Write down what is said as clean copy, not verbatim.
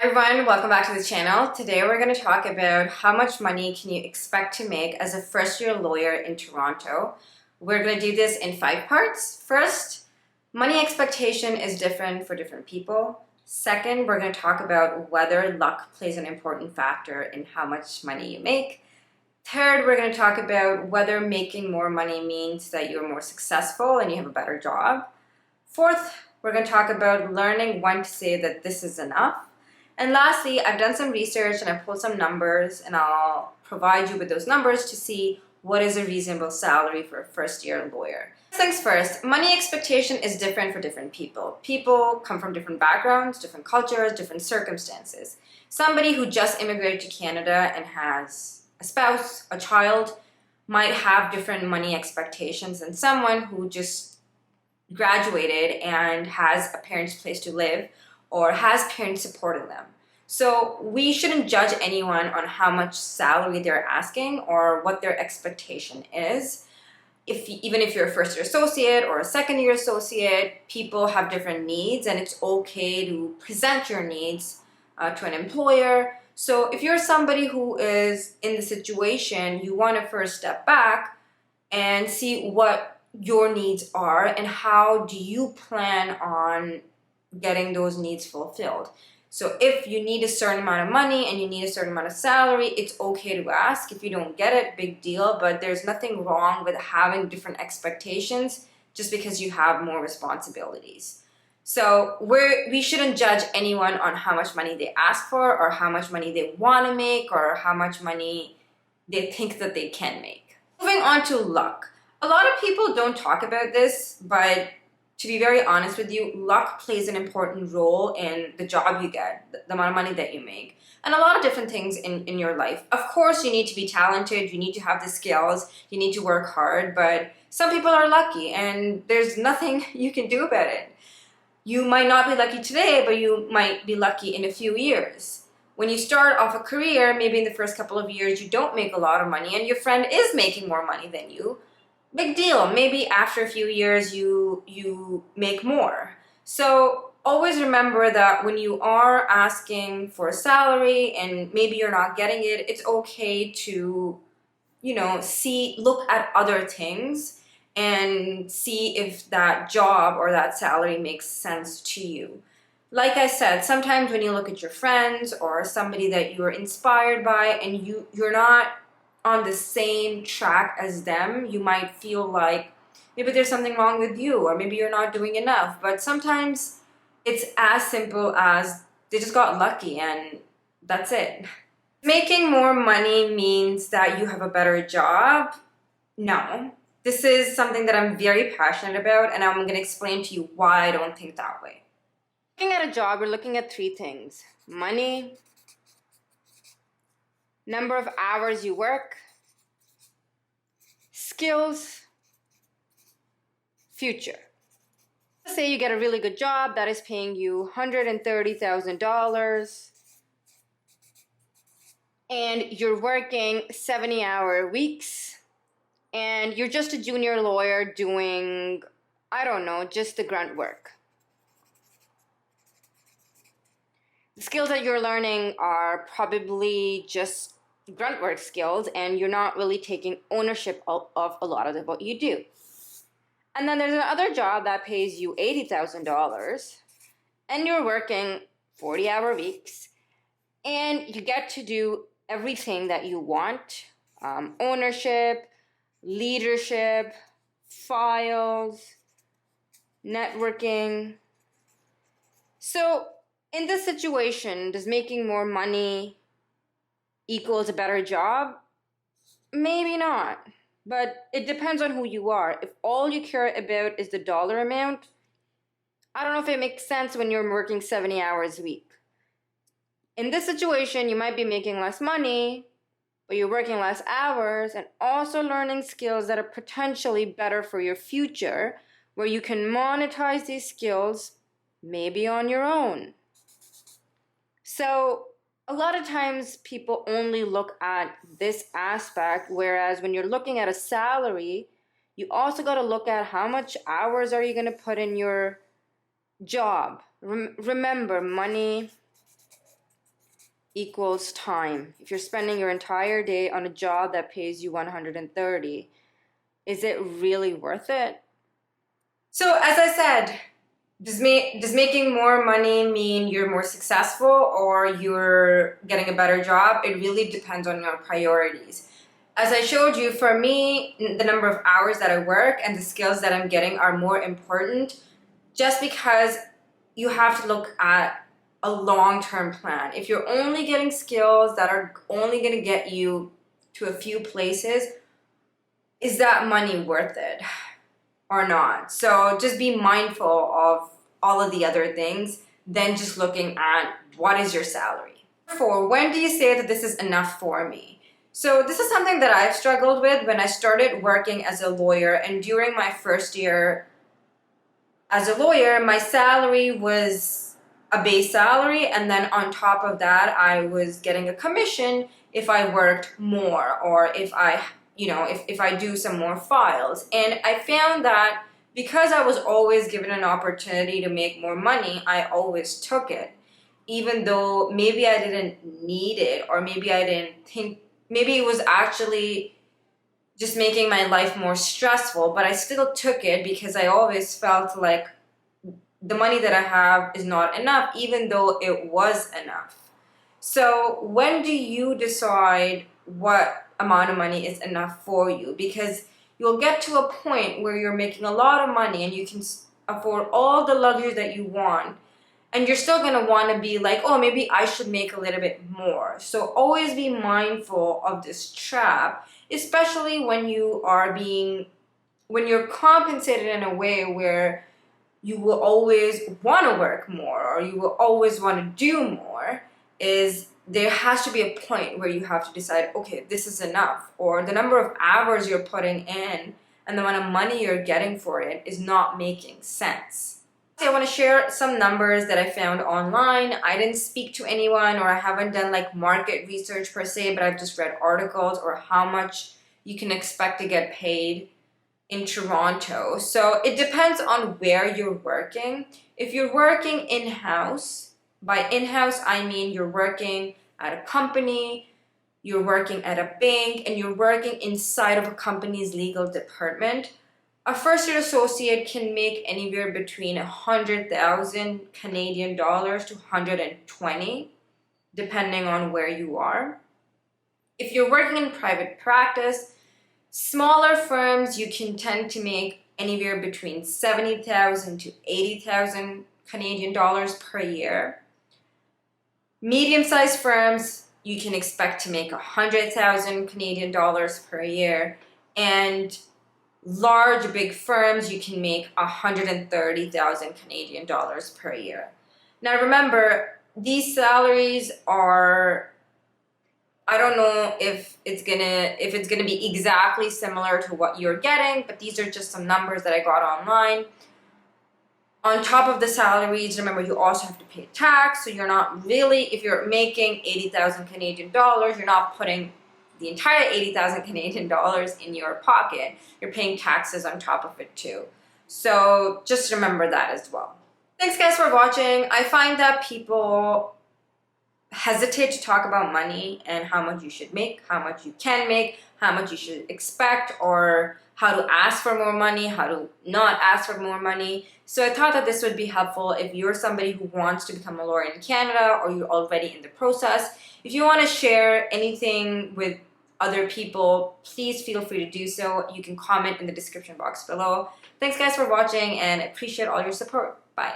Hi everyone, welcome back to the channel. Today we're going to talk about how much money can you expect to make as a first-year lawyer in Toronto. We're going to do this in 5 parts. First, money expectation is different for different people. Second, we're going to talk about whether luck plays an important factor in how much money you make. Third, we're going to talk about whether making more money means that you're more successful and you have a better job. Fourth, we're going to talk about learning when to say that this is enough. And lastly, I've done some research and I've pulled some numbers and I'll provide you with those numbers to see what is a reasonable salary for a first-year lawyer. First things first, money expectation is different for different people. People come from different backgrounds, different cultures, different circumstances. Somebody who just immigrated to Canada and has a spouse, a child, might have different money expectations than someone who just graduated and has a parent's place to live or has parents supporting them. So we shouldn't judge anyone on how much salary they're asking or what their expectation is. Even if you're a first-year associate or a second-year associate, people have different needs and it's okay to present your needs to an employer. So if you're somebody who is in the situation, you want to first step back and see what your needs are and how do you plan on getting those needs fulfilled. So if you need a certain amount of money and you need a certain amount of salary, it's okay to ask. If you don't get it, big deal, but there's nothing wrong with having different expectations just because you have more responsibilities. So we shouldn't judge anyone on how much money they ask for or how much money they want to make or how much money they think that they can make. Moving on to luck. A lot of people don't talk about this, but to be very honest with you, luck plays an important role in the job you get, the amount of money that you make, and a lot of different things in your life. Of course, you need to be talented, you need to have the skills, you need to work hard, but some people are lucky and there's nothing you can do about it. You might not be lucky today, but you might be lucky in a few years. When you start off a career, maybe in the first couple of years, you don't make a lot of money and your friend is making more money than you. Big deal. Maybe after a few years you make more. So always remember that when you are asking for a salary and maybe you're not getting it, it's okay to, look at other things and see if that job or that salary makes sense to you. Like I said, sometimes when you look at your friends or somebody that you are inspired by and you're not on the same track as them, you might feel like maybe there's something wrong with you or maybe you're not doing enough. But sometimes it's as simple as they just got lucky and that's it. Making more money means that you have a better job? No. This is something that I'm very passionate about and I'm going to explain to you why I don't think that way. Looking at a job, we're looking at 3 things: money, number of hours you work, skills, future. Let's say you get a really good job that is paying you $130,000 and you're working 70-hour weeks and you're just a junior lawyer doing, I don't know, just the grunt work. The skills that you're learning are probably just grunt work skills and you're not really taking ownership of a lot of what you do. And then there's another job that pays you $80,000 and you're working 40-hour weeks and you get to do everything that you want: ownership, leadership, files, networking. So in this situation, does making more money equals a better job? Maybe not. But it depends on who you are. If all you care about is the dollar amount, I don't know if it makes sense when you're working 70 hours a week. In this situation, you might be making less money, but you're working less hours and also learning skills that are potentially better for your future, where you can monetize these skills maybe on your own. So a lot of times people only look at this aspect, whereas when you're looking at a salary, you also got to look at how much hours are you going to put in your job. Remember, money equals time. If you're spending your entire day on a job that pays you 130, is it really worth it? So as I said, does making more money mean you're more successful or you're getting a better job? It really depends on your priorities. As I showed you, for me, the number of hours that I work and the skills that I'm getting are more important, just because you have to look at a long-term plan. If you're only getting skills that are only going to get you to a few places, is that money worth it or not? So just be mindful of all of the other things than just looking at what is your salary. For when do you say that this is enough for me? So this is something that I've struggled with when I started working as a lawyer, and during my first year as a lawyer, my salary was a base salary, and then on top of that, I was getting a commission if I worked more, or if I, if I do some more files. And I found that because I was always given an opportunity to make more money, I always took it. Even though maybe I didn't need it, or maybe I didn't think, maybe it was actually just making my life more stressful, but I still took it because I always felt like the money that I have is not enough, even though it was enough. So when do you decide what amount of money is enough for you? Because you'll get to a point where you're making a lot of money and you can afford all the luxury that you want, and you're still going to want to be like, oh, maybe I should make a little bit more. So always be mindful of this trap, especially when when you're compensated in a way where you will always want to work more, or you will always want to do more. Is there has to be a point where you have to decide, okay, this is enough, or the number of hours you're putting in and the amount of money you're getting for it is not making sense. I want to share some numbers that I found online. I didn't speak to anyone, or I haven't done like market research per se, but I've just read articles or how much you can expect to get paid in Toronto. So it depends on where you're working. If you're working in-house, by in-house I mean you're working at a company, you're working at a bank, and you're working inside of a company's legal department, a first-year associate can make anywhere between 100,000 Canadian dollars to 120, depending on where you are. If you're working in private practice, smaller firms, you can tend to make anywhere between 70,000 to 80,000 Canadian dollars per year. Medium-sized firms, you can expect to make 100,000 Canadian dollars per year, and large big firms, you can make 130,000 Canadian dollars per year. Now remember, these salaries are, I don't know if it's gonna be exactly similar to what you're getting, but these are just some numbers that I got online. On top of the salaries, remember, you also have to pay tax, so you're not really, if you're making 80,000 Canadian dollars, you're not putting the entire 80,000 Canadian dollars in your pocket. You're paying taxes on top of it too. So just remember that as well. Thanks guys for watching. I find that people hesitate to talk about money and how much you should make, how much you can make, how much you should expect, or how to ask for more money, how to not ask for more money. So I thought that this would be helpful if you're somebody who wants to become a lawyer in Canada, or you're already in the process. If you want to share anything with other people, please feel free to do so. You can comment in the description box below. Thanks guys for watching, and I appreciate all your support. Bye.